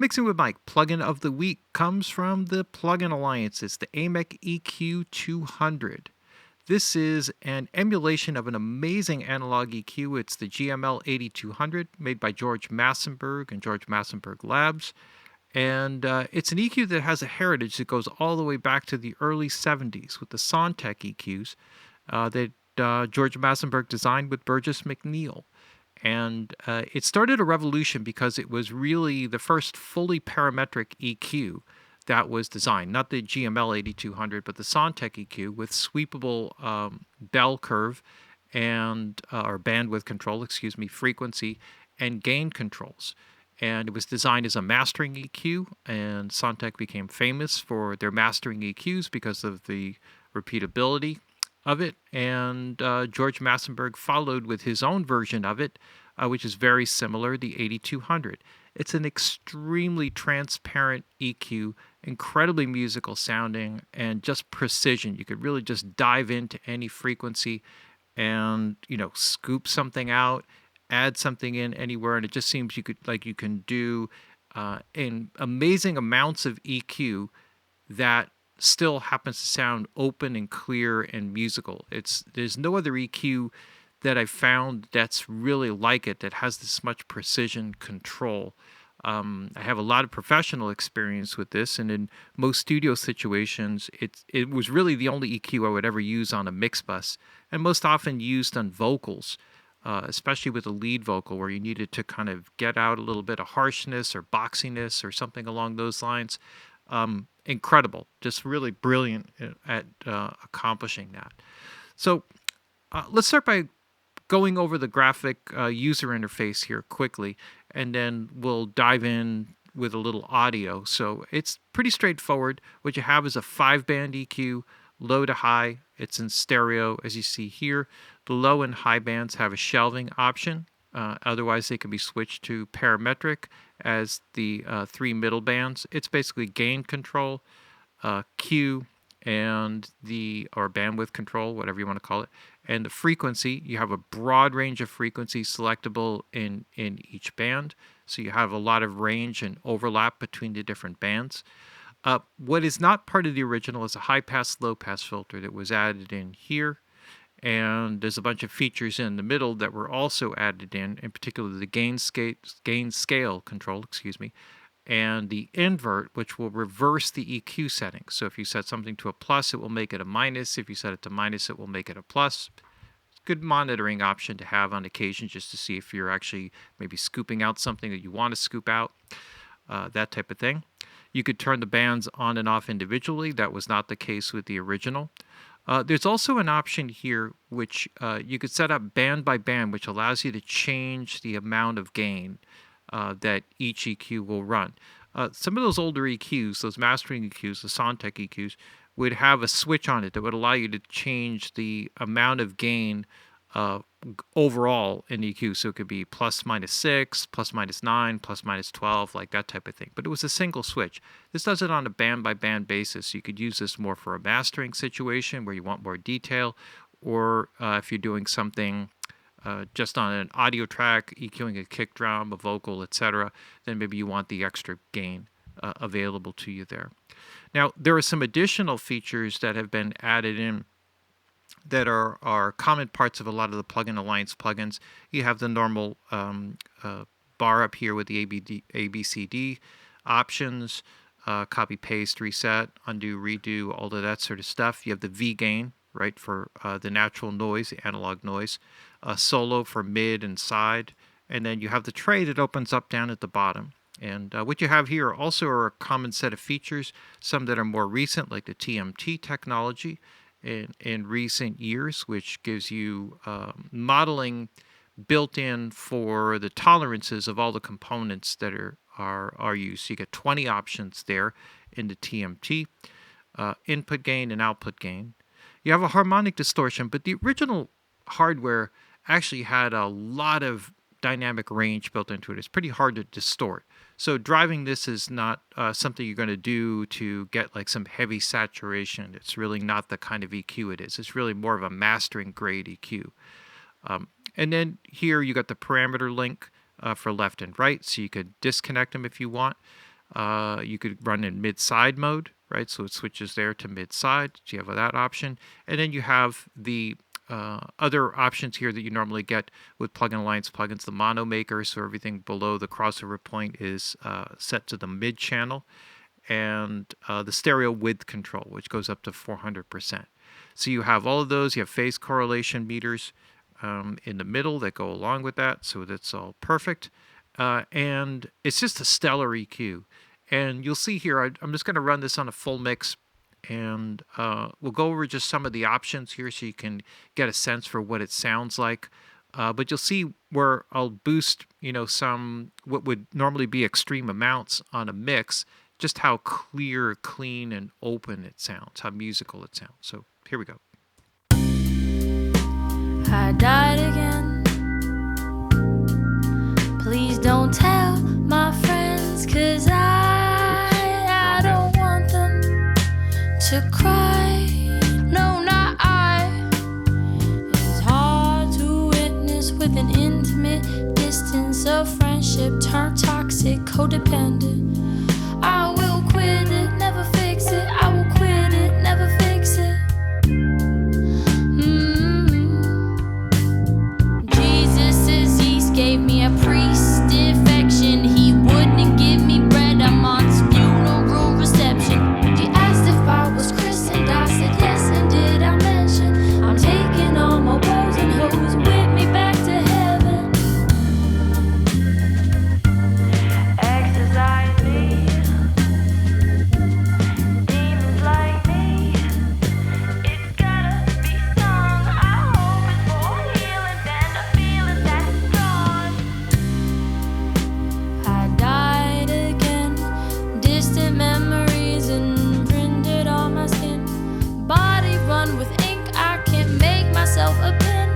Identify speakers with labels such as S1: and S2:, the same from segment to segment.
S1: Mixing with Mike, plugin of the week comes from the Plugin Alliance. It's the AMEK EQ 200. This is an emulation of an amazing analog EQ. It's the GML 8200, made by George Massenburg and George Massenburg Labs. And it's an EQ that has a heritage that goes all the way back to the early 70s with the Sontec EQs that George Massenburg designed with Burgess McNeil. And it started a revolution because it was really the first fully parametric EQ that was designed. Not the GML 8200, but the Sontec EQ with sweepable bell curve and or bandwidth control, frequency and gain controls. And it was designed as a mastering EQ, and Sontec became famous for their mastering EQs because of the repeatability of it. And George Massenburg followed with his own version of it, which is very similar, the 8200. It's an extremely transparent EQ, incredibly musical sounding, and just precision. You could really just dive into any frequency and, scoop something out, add something in anywhere, and it just seems you can do in amazing amounts of EQ that still happens to sound open and clear and musical. There's no other EQ that I've found that's really like it, that has this much precision control. I have a lot of professional experience with this, and in most studio situations, it was really the only EQ I would ever use on a mix bus, and most often used on vocals. Especially with a lead vocal where you needed to kind of get out a little bit of harshness or boxiness or something along those lines. Incredible, just really brilliant at accomplishing that. So let's start by going over the graphic user interface here quickly, and then we'll dive in with a little audio. So it's pretty straightforward. What you have is a 5-band EQ, low to high. It's in stereo, as you see here. The low and high bands have a shelving option. Otherwise, they can be switched to parametric as the 3 middle bands. It's basically gain control, Q, and or bandwidth control, whatever you want to call it. And the frequency, you have a broad range of frequencies selectable in each band. So you have a lot of range and overlap between the different bands. What is not part of the original is a high-pass, low-pass filter that was added in here. And there's a bunch of features in the middle that were also added in particular the gain scale control, and the invert, which will reverse the EQ setting. So if you set something to a plus, it will make it a minus. If you set it to minus, it will make it a plus. Good monitoring option to have on occasion just to see if you're actually maybe scooping out something that you want to scoop out, that type of thing. You could turn the bands on and off individually. That was not the case with the original. There's also an option here which you could set up band by band, which allows you to change the amount of gain that each EQ will run. Some of those older EQs, those mastering EQs, the Sontec EQs, would have a switch on it that would allow you to change the amount of gain overall in EQ. So it could be plus minus 6, plus minus 9, plus minus 12, like that type of thing. But it was a single switch. This does it on a band-by-band basis. You could use this more for a mastering situation where you want more detail, or if you're doing something just on an audio track, EQing a kick drum, a vocal, etc., then maybe you want the extra gain available to you there. Now, there are some additional features that have been added in that are common parts of a lot of the Plugin Alliance plugins. You have the normal bar up here with the ABCD options, copy, paste, reset, undo, redo, all of that sort of stuff. You have the V-gain, right, for the natural noise, the analog noise, solo for mid and side, and then you have the tray that opens up down at the bottom. And what you have here also are a common set of features, some that are more recent, like the TMT technology in recent years, which gives you modeling built in for the tolerances of all the components that are used. So you get 20 options there in the TMT, input gain and output gain. You have a harmonic distortion, but the original hardware actually had a lot of dynamic range built into it. It's pretty hard to distort. So driving this is not something you're going to do to get like some heavy saturation. It's really not the kind of EQ it is. It's really more of a mastering grade EQ. And then here you got the parameter link for left and right, so you could disconnect them if you want. You could run in mid-side mode, right? So it switches there to mid-side. So you have that option. And then you have the other options here that you normally get with Plugin Alliance plugins, the mono maker. So everything below the crossover point is set to the mid channel, and the stereo width control, which goes up to 400%. So you have all of those. You have phase correlation meters in the middle that go along with that. So that's all perfect. And it's just a stellar EQ. And you'll see here, I'm just going to run this on a full mix, and we'll go over just some of the options here so you can get a sense for what it sounds like. But you'll see where I'll boost, some what would normally be extreme amounts on a mix, just how clear, clean, and open it sounds, how musical it sounds. So here we go.
S2: I died again. Please don't tell my friends, 'cause I don't want them to cry. No, not I. It's hard to witness with an intimate distance of friendship turned toxic, codependent. I will quit it, never fix it. I will quit it, never fix it. Jesus' East gave me a priest infection. He wouldn't give me bread. I'm on funeral reception. He asked if I was christened. I said yes, and did I mention I'm taking all my woes and hoes with me back to heaven. Exercise me. Demons like me. It's gotta be sung. I hope it's for healing and a feeling that's gone. I died again. Distant memories imprinted on my skin. Body run with ink. I can't make myself a pin.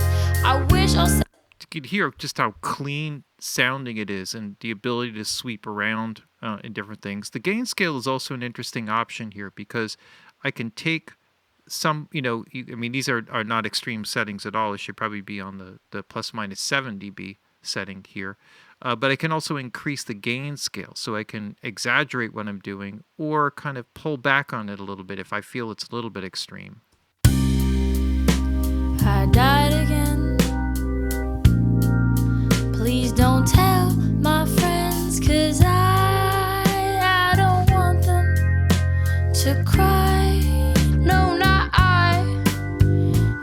S2: I wish I'll.
S1: You can hear just how clean sounding it is and the ability to sweep around in different things. The gain scale is also an interesting option here because I can take some, these are not extreme settings at all. It should probably be on the plus minus 7 dB setting here. But I can also increase the gain scale, so I can exaggerate what I'm doing or kind of pull back on it a little bit if I feel it's a little bit extreme.
S2: I died again. Please don't tell my friends, 'cause I don't want them to cry. No, not I.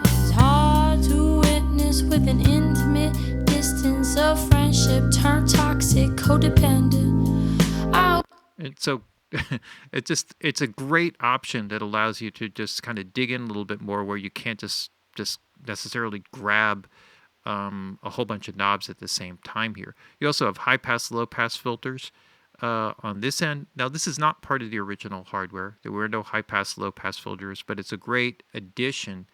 S2: It's hard to witness with an intimate distance of friendship turned toxic, codependent.
S1: And so it's a great option that allows you to just kind of dig in a little bit more where you can't just necessarily grab a whole bunch of knobs at the same time here. You also have high pass, low pass filters on this end. Now, this is not part of the original hardware. There were no high pass, low pass filters, but it's a great addition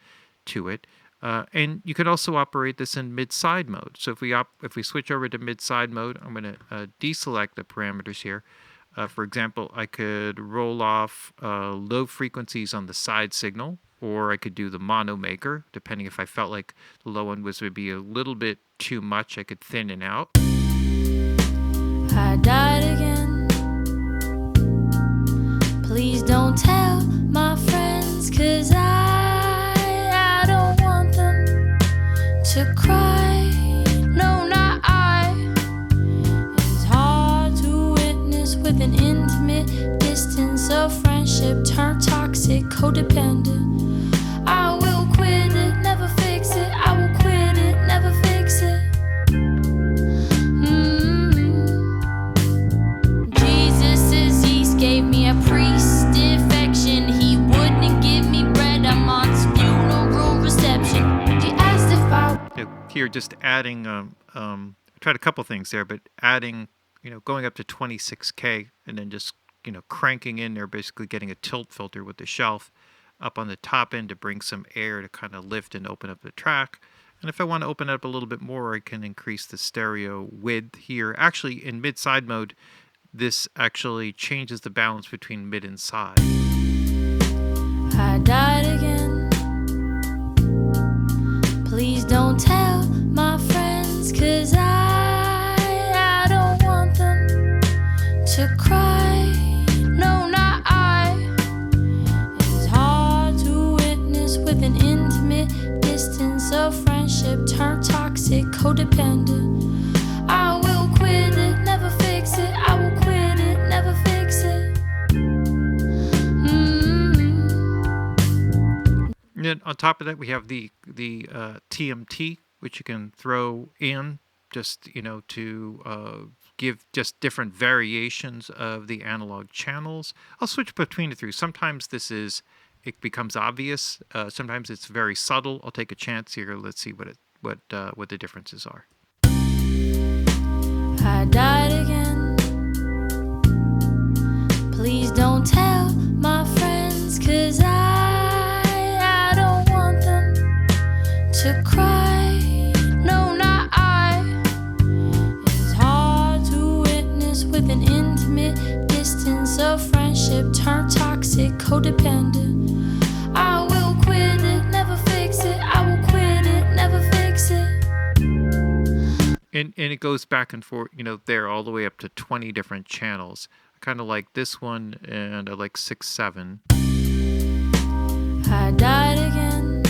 S1: to it. And you can also operate this in mid-side mode. So if we switch over to mid-side mode, I'm going to deselect the parameters here. For example, I could roll off low frequencies on the side signal, or I could do the mono maker, depending if I felt like the low one would be a little bit too much, I could thin it out.
S2: I died again. Please don't tell my friends, 'cause I don't want them to cry. No, not I. It's hard to witness with an intimate distance of friendship turned toxic, codependent. I will quit it, never fix it. I will quit it, never fix it. Jesus' East gave me a priest infection. He wouldn't give me bread. I'm on funeral reception. He asked if I.
S1: Here, just adding, I tried a couple things there, but adding, going up to 26K and then just, cranking in there, basically getting a tilt filter with the shelf up on the top end to bring some air to kind of lift and open up the track. And if I want to open it up a little bit more, I can increase the stereo width here. Actually, in mid-side mode, this actually changes the balance between mid and side.
S2: I died again. Please don't tell my friends, 'cause I don't want them to cry. codependent. I will quit it, never fix it. I will quit it, never fix it.
S1: And then on top of that, we have the TMT, which you can throw in just to give just different variations of the analog channels. I'll switch between the three. Sometimes it becomes obvious. Sometimes it's very subtle. I'll take a chance here. Let's see what the differences are.
S2: I died again. Please don't tell my friends, 'cause I don't want them to cry. No, not I. It's hard to witness with an intimate distance of friendship turned toxic, codependent. I will quit it, never fix it. I will quit it, never fix it.
S1: And it goes back and forth, there all the way up to 20 different channels. I kind of like this one, and I like 6, 7.
S2: I died again.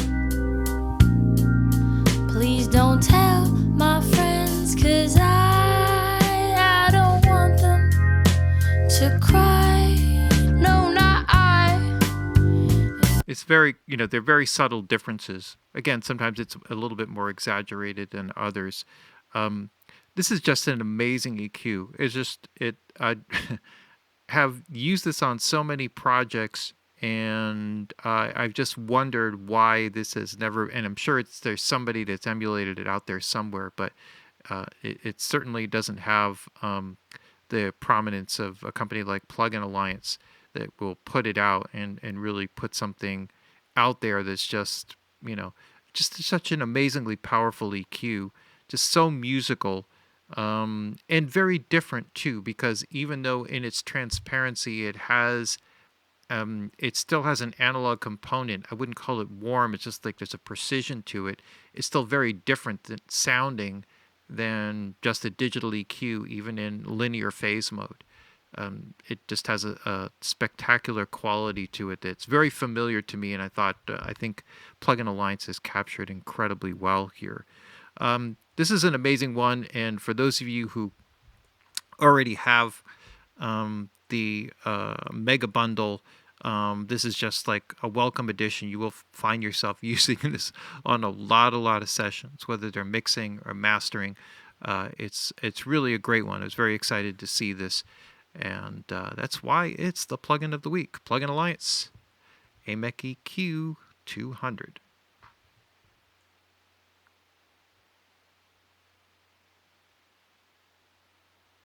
S2: Please don't tell my friends, 'cause I don't want them to cry. No, not I.
S1: It's very, they're very subtle differences. Again, sometimes it's a little bit more exaggerated than others. This is just an amazing EQ. I have used this on so many projects, and I've just wondered why this has never, and I'm sure there's somebody that's emulated it out there somewhere, but it certainly doesn't have the prominence of a company like Plug-in Alliance that will put it out and really put something out there that's just such an amazingly powerful EQ, just so musical, and very different too, because even though in its transparency it still has an analog component. I wouldn't call it warm. It's just like there's a precision to it. It's still very different sounding than just a digital EQ, even in linear phase mode. It just has a spectacular quality to it that's very familiar to me, and I think Plug-in Alliance has captured incredibly well here. This is an amazing one, and for those of you who already have the Mega Bundle, this is just like a welcome addition. You will find yourself using this on a lot of sessions, whether they're mixing or mastering. It's really a great one. I was very excited to see this, and that's why it's the plugin of the week. Plug-in Alliance, AMEK EQ 200.